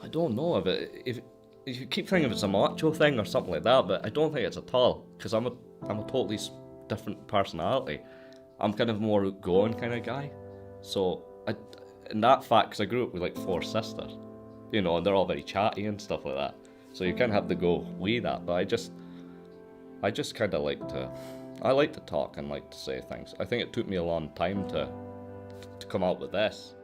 I don't know if you keep thinking it's a macho thing or something like that, but I don't think it's at all, because I'm a totally different personality. I'm kind of more outgoing kind of guy. So in that fact, because I grew up with like 4 sisters, and they're all very chatty and stuff like that. So you kind of have to go with that. But I just kind of I like to talk and like to say things. I think it took me a long time to come out with this.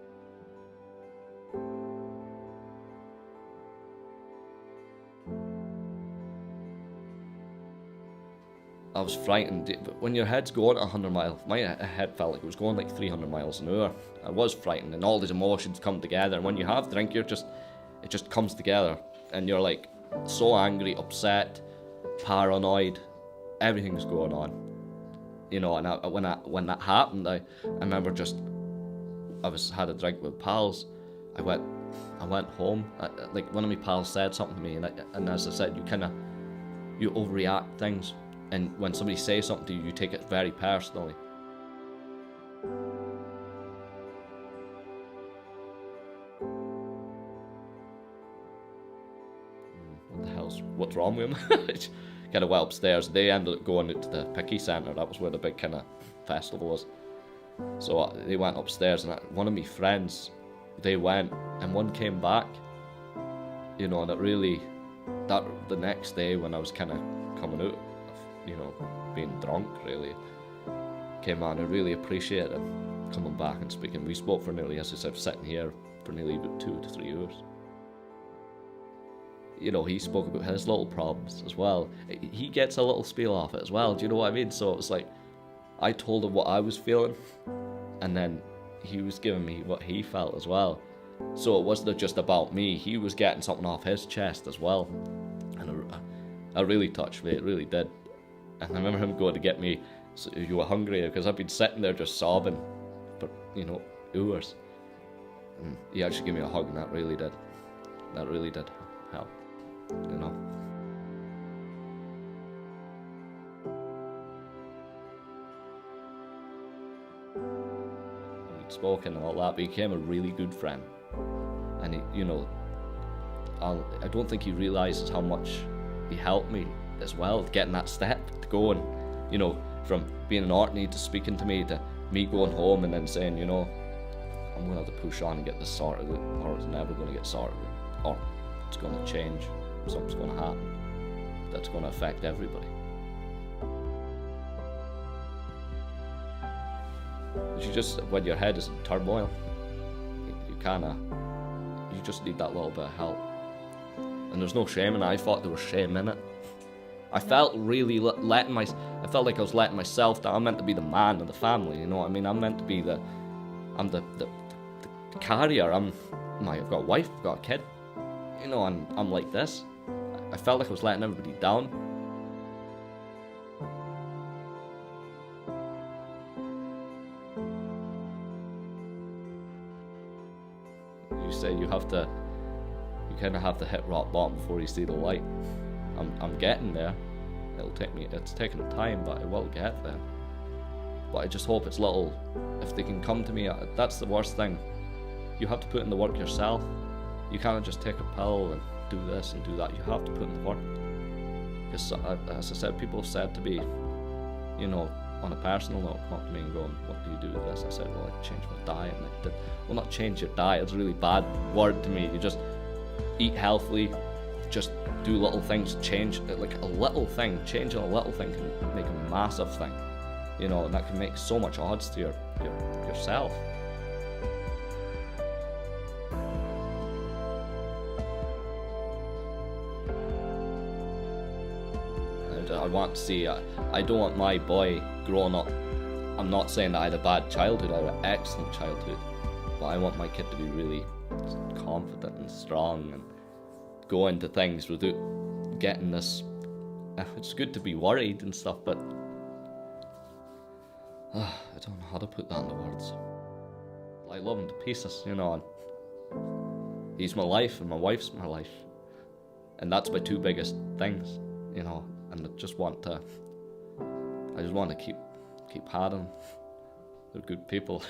I was frightened. When your head's going at 100 miles, my head felt like it was going like 300 miles an hour. I was frightened, and all these emotions come together. And when you have drink, it just comes together, and you're like so angry, upset, paranoid. Everything's going on, And when that happened, I remember had a drink with pals. I went home. Like one of my pals said something to me, and as I said, you overreact things. And when somebody says something to you, you take it very personally. What the hell's... What's wrong with him? Kind of went upstairs. They ended up going out to the Picky Centre. That was where the big kind of festival was. So they went upstairs, and one of my friends, they went, and one came back. And the next day when I was kind of coming out, being drunk, really came on. I really appreciated him coming back and speaking. We spoke for nearly, as I said, sitting here for nearly about 2 to 3 hours. He spoke about his little problems as well. He gets a little spiel off it as well. Do you know what I mean? So it was like, I told him what I was feeling, and then he was giving me what he felt as well. So it wasn't just about me. He was getting something off his chest as well. And it really touched me. It really did. And I remember him going to get me, so you were hungry, because I've been sitting there just sobbing for, hours. And he actually gave me a hug, and that really did help, We'd spoken and all that, but he became a really good friend. And I don't think he realises how much he helped me as well, getting that step to go and, from being an Orkney to speaking to me, to me going home and then saying, I'm going to have to push on and get this sorted out, or it's never going to get sorted out, or it's going to change, something's going to happen that's going to affect everybody. When your head is in turmoil, you just need that little bit of help. And there's no shame in it. I thought there was shame in it. I felt really I felt like I was letting myself down. I'm meant to be the man of the family, you know what I mean? I'm meant to be I'm the carrier. I've got a wife, I've got a kid, and I'm like this. I felt like I was letting everybody down. You say you kind of have to hit rock bottom before you see the light. I'm getting there. It's taking time, but I will get there. But I just hope it's little, if they can come to me. That's the worst thing. You have to put in the work yourself. You can't just take a pill and do this and do that. You have to put in the work. Because as I said, people have said to me, on a personal note, come up to me and go, what do you do with this? I said, well, I changed my diet. And I did. Well, not change your diet. It's a really bad word to me. You just eat healthily. Just do little things, change, like a little thing, changing a little thing can make a massive thing, and that can make so much odds to yourself. And I want to see, I don't want my boy growing up, I'm not saying that I had a bad childhood, I had an excellent childhood, but I want my kid to be really confident and strong and go into things without getting this. It's good to be worried and stuff, but I don't know how to put that into words. I love him to pieces, and he's my life and my wife's my life, and that's my 2 biggest things, and I just want to keep having them. They're good people.